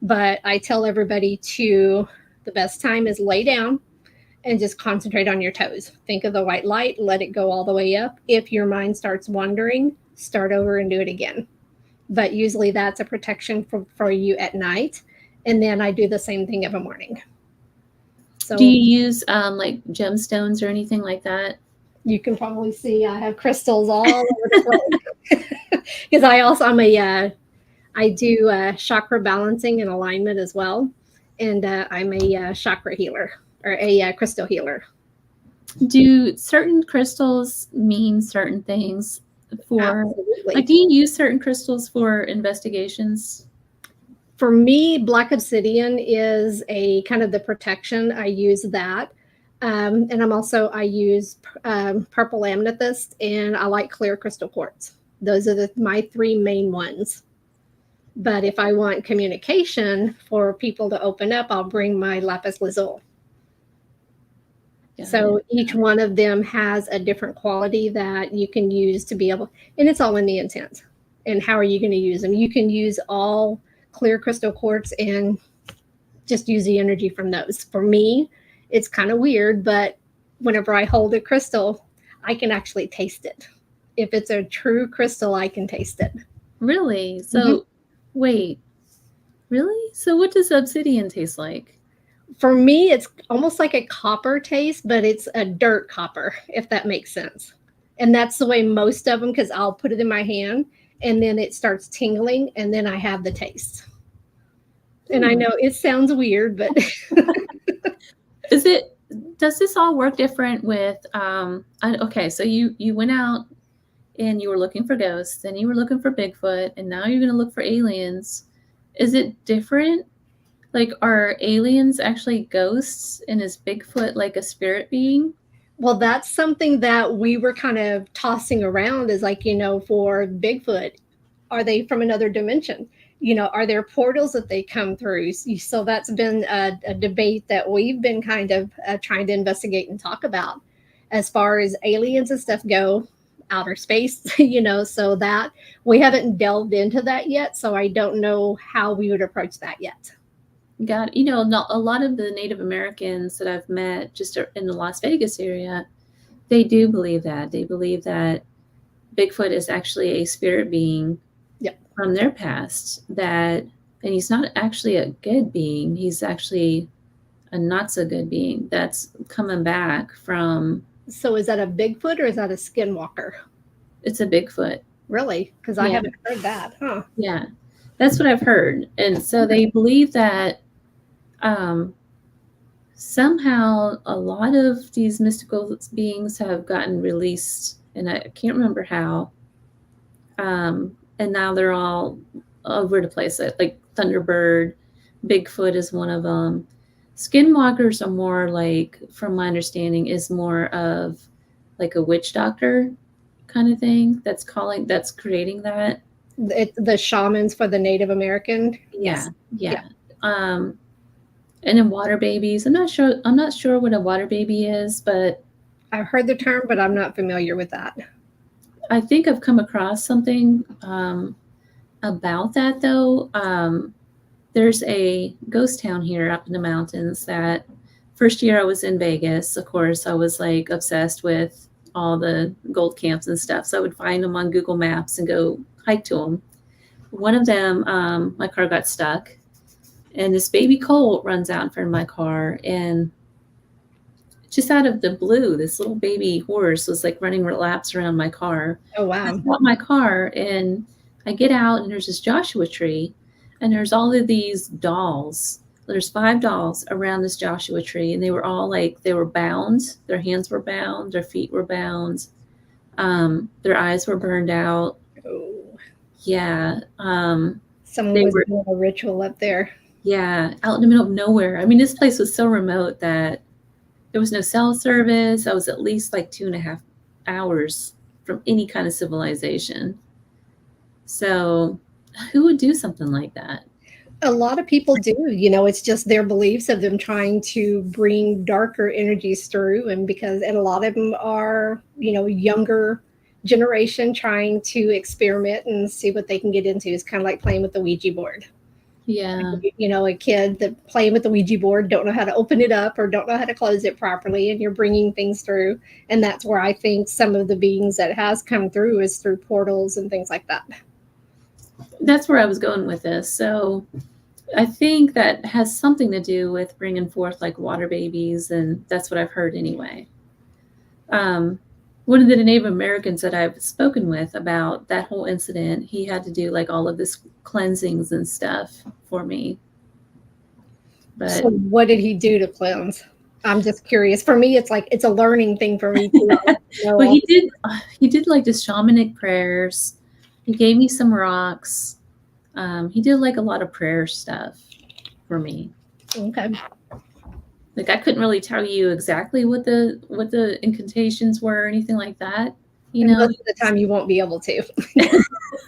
But I tell everybody the best time is lay down and just concentrate on your toes. Think of the white light, let it go all the way up. If your mind starts wandering, start over and do it again. But usually that's a protection for you at night. And then I do the same thing every morning. So do you use like gemstones or anything like that? You can probably see I have crystals all over the place. Because I do chakra balancing and alignment as well. And I'm a chakra healer or a crystal healer. Do certain crystals mean certain things for, Absolutely. like, do you use certain crystals for investigations? For me, black obsidian is a kind of the protection. I use that. And I use purple amethyst, and I like clear crystal quartz. Those are my three main ones. But if I want communication for people to open up, I'll bring my lapis lazuli. So each one of them has a different quality that you can use to be able, and it's all in the intent. And how are you going to use them? You can use all clear crystal quartz and just use the energy from those. For me, it's kind of weird, but whenever I hold a crystal, I can actually taste it. If it's a true crystal, I can taste it. Really? So, wait, really? So what does obsidian taste like? For me, it's almost like a copper taste, but it's a dirt copper, if that makes sense. And that's the way most of them, because I'll put it in my hand and then it starts tingling and then I have the taste. And I know it sounds weird, but does this all work different with, okay, so you went out and you were looking for ghosts, then you were looking for Bigfoot, and now you're going to look for aliens. Is it different? Like, are aliens actually ghosts, and is Bigfoot like a spirit being? Well, that's something that we were kind of tossing around is like, for Bigfoot, are they from another dimension? Are there portals that they come through? So that's been a debate that we've been kind of trying to investigate and talk about as far as aliens and stuff go, outer space, so that we haven't delved into that yet. So I don't know how we would approach that yet. God, a lot of the Native Americans that I've met just in the Las Vegas area, they do believe that. They believe that Bigfoot is actually a spirit being from their past, and he's not actually a good being. He's actually a not so good being that's coming back from. So is that a Bigfoot or is that a skinwalker? It's a Bigfoot. Really? Because I haven't heard that, huh? Yeah, that's what I've heard. And so they believe that somehow a lot of these mystical beings have gotten released, and I can't remember how. And now they're all over the place. Like Thunderbird, Bigfoot is one of them. Skinwalkers are more like, from my understanding, is more of like a witch doctor kind of thing that's creating that. The shamans for the Native American. Yeah. And then water babies. I'm not sure what a water baby is, but I've heard the term, but I'm not familiar with that. I think I've come across something about that, though. There's a ghost town here up in the mountains that first year I was in Vegas, of course, I was like obsessed with all the gold camps and stuff. So I would find them on Google Maps and go hike to them. One of them, my car got stuck, and this baby colt runs out in front of my car, and just out of the blue, this little baby horse was like running laps around my car. Oh, wow. I stop my car, and I get out, and there's this Joshua tree, and there's all of these dolls. There's 5 dolls around this Joshua tree, and they were all like, they were bound. Their hands were bound. Their feet were bound. Their eyes were burned out. Oh. Yeah. Someone was doing a ritual up there. Yeah, out in the middle of nowhere. I mean, this place was so remote that there was no cell service. I was at least like 2.5 hours from any kind of civilization. So who would do something like that? A lot of people do. It's just their beliefs of them trying to bring darker energies through. And a lot of them are, younger generation trying to experiment and see what they can get into. It's kind of like playing with the Ouija board. Yeah. A kid that playing with the Ouija board, don't know how to open it up or don't know how to close it properly, and you're bringing things through. And that's where I think some of the beings that has come through is through portals and things like that. That's where I was going with this. So I think that has something to do with bringing forth like water babies, and that's what I've heard anyway. One of the Native Americans that I've spoken with about that whole incident, he had to do like all of this cleansings and stuff for me. But so what did he do to cleanse? I'm just curious. For me, it's like, it's a learning thing for me too. But he did like the shamanic prayers. He gave me some rocks. He did like a lot of prayer stuff for me. Okay. Like I couldn't really tell you exactly what the incantations were or anything like that. Most of the time you won't be able to.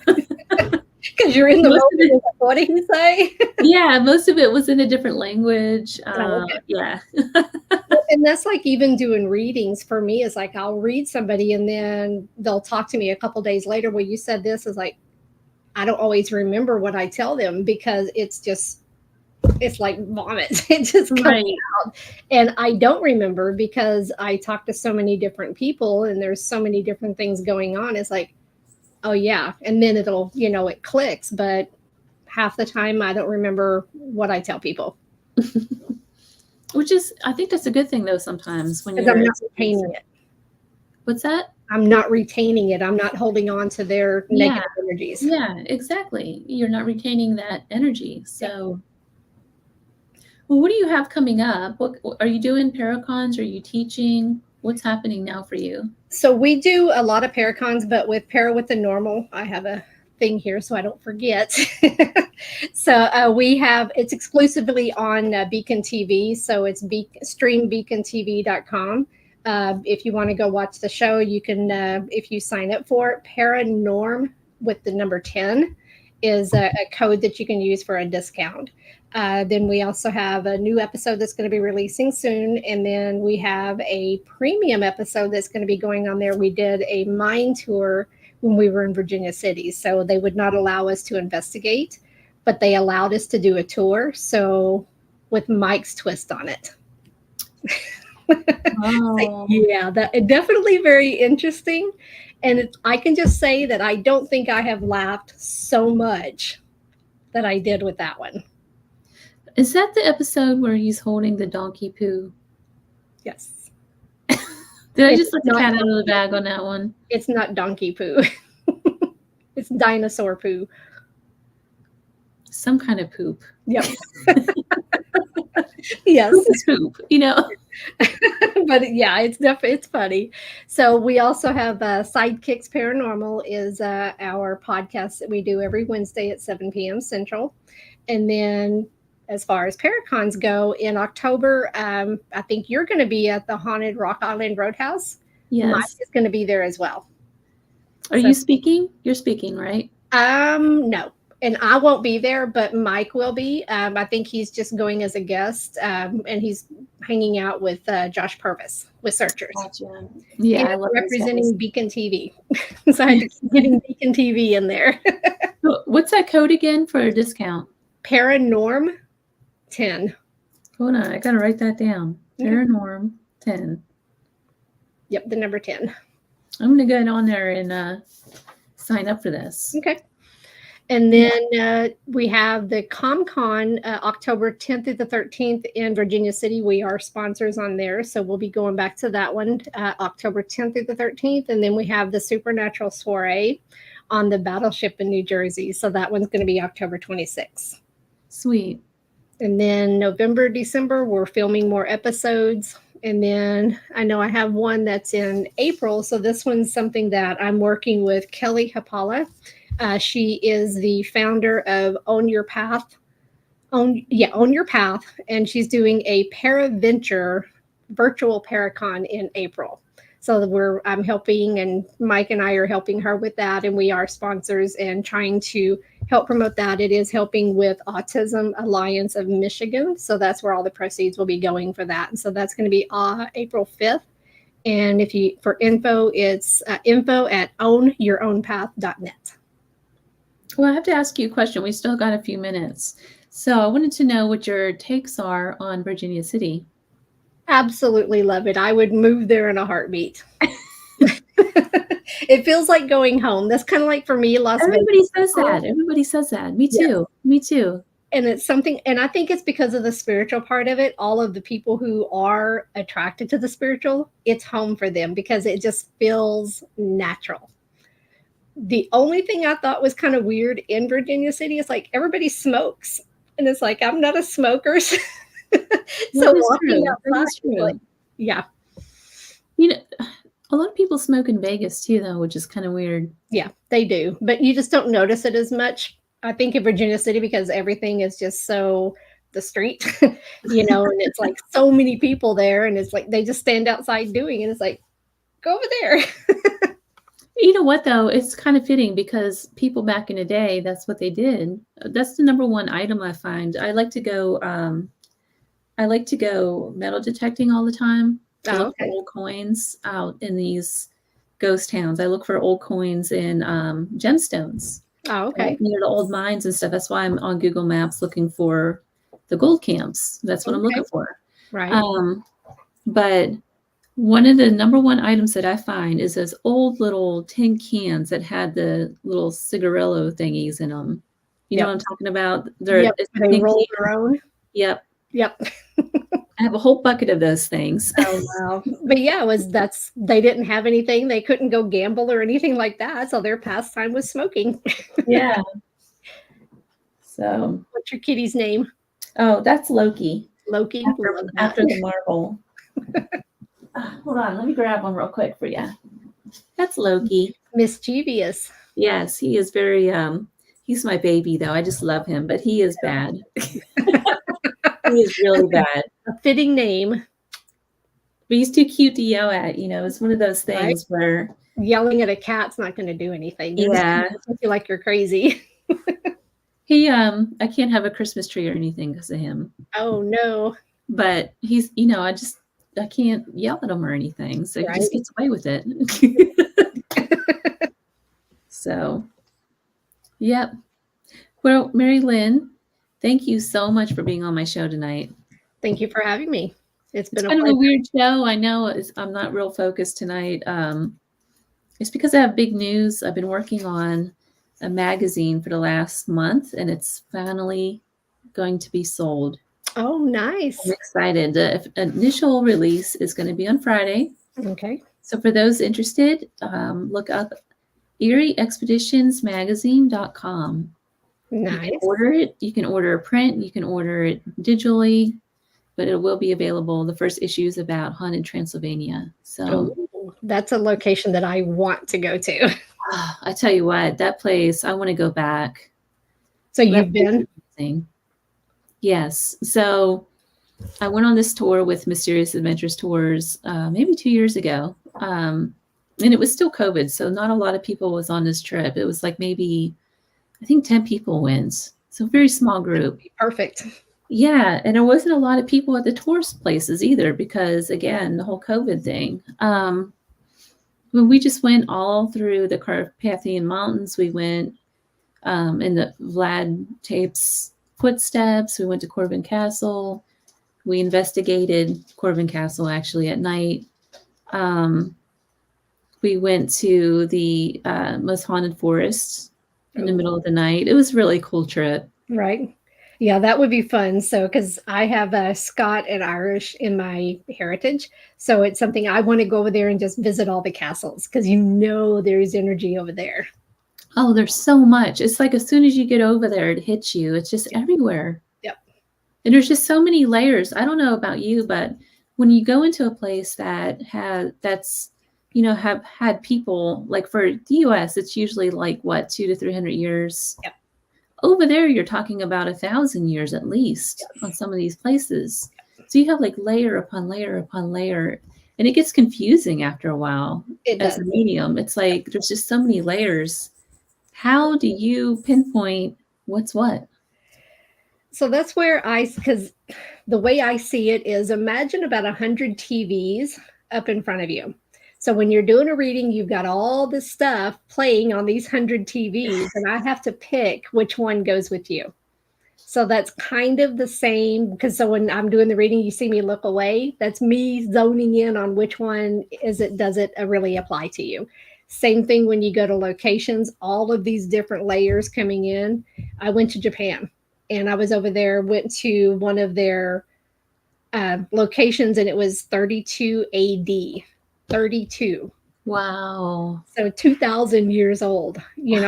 Because you're in the moment. What did he say? Yeah, most of it was in a different language. Okay. Yeah. And that's like even doing readings for me is like, I'll read somebody and then they'll talk to me a couple days later. Well, you said this, is like, I don't always remember what I tell them because it's like vomit. It just comes out. And I don't remember because I talk to so many different people and there's so many different things going on. It's like, oh yeah. And then it'll, it clicks, but half the time I don't remember what I tell people. Which is, I think that's a good thing though sometimes when I'm not retaining it. What's that? I'm not retaining it. I'm not holding on to their negative energies. Yeah, exactly. You're not retaining that energy. So well, what do you have coming up? What are you doing? Paracons? Are you teaching? What's happening now for you? So we do a lot of Paracons, but with Para with the Normal, I have a thing here so I don't forget. So it's exclusively on BeaconTV. So it's stream BeaconTV.com. If you want to go watch the show, you can, if you sign up for it. Paranorm with the number 10 is a code that you can use for a discount. Then we also have a new episode that's going to be releasing soon. And then we have a premium episode that's going to be going on there. We did a mine tour when we were in Virginia City. So they would not allow us to investigate, but they allowed us to do a tour. So with Mike's twist on it. Oh. Yeah, that definitely very interesting. And I can just say that I don't think I have laughed so much that I did with that one. Is that the episode where he's holding the donkey poo? Yes. Did I just let the cat out of the bag on that one? It's not donkey poo. It's dinosaur poo. Some kind of poop. Yep. Yes. Poop is poop, you know? But yeah, it's funny. So we also have Sidekicks Paranormal is our podcast that we do every Wednesday at 7 p.m. Central. And then as far as Paracons go, in October, I think you're going to be at the Haunted Rock Island Roadhouse. Mike Yes. is going to be there as well. Are you speaking? You're speaking, right? No. And I won't be there, but Mike will be. I think he's just going as a guest, and he's hanging out with Josh Purvis with Searchers. Gotcha. Yeah, and I love representing BeaconTV. So I had to keep getting BeaconTV in there. What's that code again for a discount? Paranorm 10. Hold on, I gotta write that down. Paranorm 10. Yep, the number 10. I'm gonna go on there and sign up for this. Okay. And then we have the ComCon October 10th through the 13th in Virginia City. We are sponsors on there, so we'll be going back to that one October 10th through the 13th. And then we have the Supernatural Soiree on the Battleship in New Jersey. So that one's going to be October 26th. Sweet. And then November, December, we're filming more episodes. And then I know I have one that's in April. So this one's something that I'm working with Kelly Hapala. She is the founder of Own Your Path. Own Your Path. And she's doing a Paraventure virtual Paracon in April. So I'm helping, and Mike and I are helping her with that. And we are sponsors and trying to help promote that. It is helping with Autism Alliance of Michigan. So that's where all the proceeds will be going for that. And so that's going to be April 5th. And for info, it's info at ownyourownpath.net. Well, I have to ask you a question. We still got a few minutes. So I wanted to know what your takes are on Virginia City. Absolutely love it. I would move there in a heartbeat. It feels like going home. That's kind of like for me, Las Vegas. Everybody says that. Me too. Yeah. Me too. And it's something, and I think it's because of the spiritual part of it. All of the people who are attracted to the spiritual, it's home for them because it just feels natural. The only thing I thought was kind of weird in Virginia City is like everybody smokes. And it's like, I'm not a smoker. So walking outside, like, yeah. You know, a lot of people smoke in Vegas too, though, which is kind of weird. Yeah, they do. But you just don't notice it as much. I think in Virginia City, because everything is just so the street, and it's like so many people there. And it's like they just stand outside doing it. It's like, go over there. You know what, though? It's kind of fitting because people back in the day, that's what they did. That's the number one item I find. I like to go metal detecting all the time. I look for old coins out in these ghost towns. I look for old coins in gemstones. Oh, okay. Near the old mines and stuff. That's why I'm on Google Maps looking for the gold camps. That's what I'm looking for. Right. But one of the number one items that I find is those old little tin cans that had the little cigarillo thingies in them. You know what I'm talking about? They roll their own. Yep. I have a whole bucket of those things. Oh, wow. But yeah, they didn't have anything. They couldn't go gamble or anything like that. So their pastime was smoking. Yeah. So. What's your kitty's name? Oh, that's Loki. Loki? After the marble. Hold on. Let me grab one real quick for you. That's Loki. Mischievous. Yes, he is very, he's my baby though. I just love him, but he is bad. He is really bad. A fitting name. But he's too cute to yell at. It's one of those things where yelling at a cat's not going to do anything. Yeah, I feel like you're crazy. I can't have a Christmas tree or anything because of him. Oh no! But he's, I can't yell at him or anything, so he just gets away with it. So, yep. Well, MaryLynn, thank you so much for being on my show tonight. Thank you for having me. It's been kind of a weird show. I know I'm not real focused tonight. It's because I have big news. I've been working on a magazine for the last month, and it's finally going to be sold. Oh, nice. I'm excited. The initial release is going to be on Friday. Okay. So for those interested, look up erieexpeditionsmagazine.com. Nice. You can order it. You can order a print. You can order it digitally. but it will be available. The first issue is about haunted Transylvania. So That's a location that I want to go to. I tell you what, that place, I want to go back. So you've been? Yes. So I went on this tour with Mysterious Adventures Tours maybe 2 years ago. And it was still COVID, so not a lot of people was on this trip. It was like maybe, I think 10 people went. So a very small group. Perfect. Yeah. And there wasn't a lot of people at the tourist places either because, again, the whole COVID thing. When we just went all through the Carpathian Mountains, we went in the Vlad Tape's footsteps. We went to Corbin Castle. We investigated Corbin Castle actually at night. We went to the most haunted forest in the middle of the night. It was a really cool trip. Right. Yeah, that would be fun. So, because I have Scot and Irish in my heritage. So it's something I want to go over there and just visit all the castles because there's energy over there. Oh, there's so much. It's like as soon as you get over there, it hits you. It's just everywhere. Yep. And there's just so many layers. I don't know about you, but when you go into a place that have had people, like for the US, it's usually like what, 200 to 300 years. Yep. Over there, you're talking about 1,000 years at least on some of these places. So you have like layer upon layer upon layer, and it gets confusing after a while. As a medium. It's like there's just so many layers. How do you pinpoint what's what? So that's where because the way I see it is imagine about 100 TVs up in front of you. So when you're doing a reading, you've got all this stuff playing on these 100 TVs, and I have to pick which one goes with you. So that's kind of the same, because so when I'm doing the reading, you see me look away. That's me zoning in on which one does it really apply to you. Same thing when you go to locations, all of these different layers coming in. I went to Japan, and I was over there, went to one of their locations, and it was 32 AD. 32. Wow. So 2,000 years old,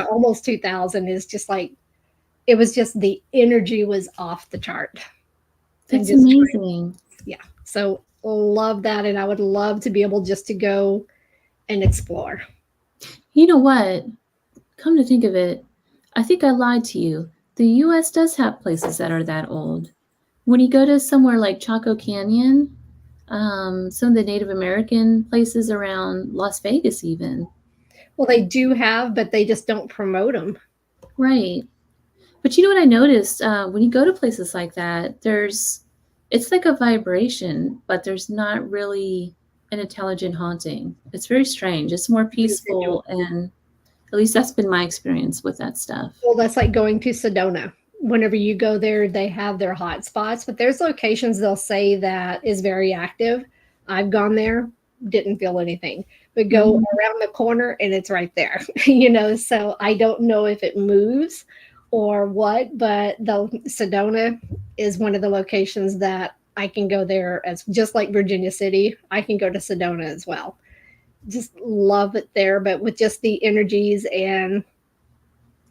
almost 2,000 is just like, it was just the energy was off the chart. That's amazing. Yeah. So love that. And I would love to be able just to go and explore. You know what? Come to think of it, I think I lied to you. The US does have places that are that old. When you go to somewhere like Chaco Canyon, some of the Native American places around Las Vegas even. Well, they do have, but they just don't promote them. Right. But you know what I noticed? When you go to places like that, it's like a vibration, but there's not really an intelligent haunting. It's very strange. It's more peaceful, and at least that's been my experience with that stuff. Well, that's like going to Sedona. Whenever you go there, they have their hot spots, but there's locations they'll say that is very active. I've gone there, didn't feel anything, but go around the corner and it's right there, so I don't know if it moves or what, but the Sedona is one of the locations that I can go there, as just like Virginia City. I can go to Sedona as well. Just love it there, but with just the energies and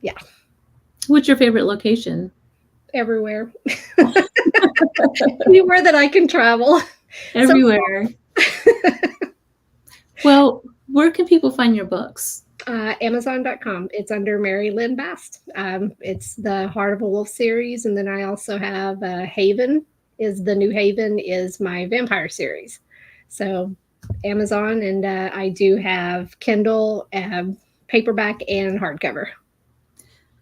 yeah. What's your favorite location? Everywhere. Anywhere that I can travel. Everywhere. Well, where can people find your books? Amazon.com. It's under MaryLynn Bast. It's the Heart of a Wolf series. And then I also have Haven is the New Haven is my vampire series. So Amazon, and I do have Kindle, paperback, and hardcover.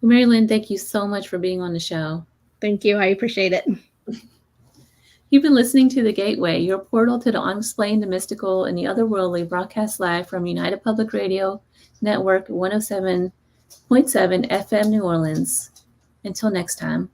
MaryLynn, thank you so much for being on the show. Thank you. I appreciate it. You've been listening to The Gateway, your portal to the unexplained, the mystical, and the otherworldly, broadcast live from United Public Radio Network 107.7 FM New Orleans. Until next time.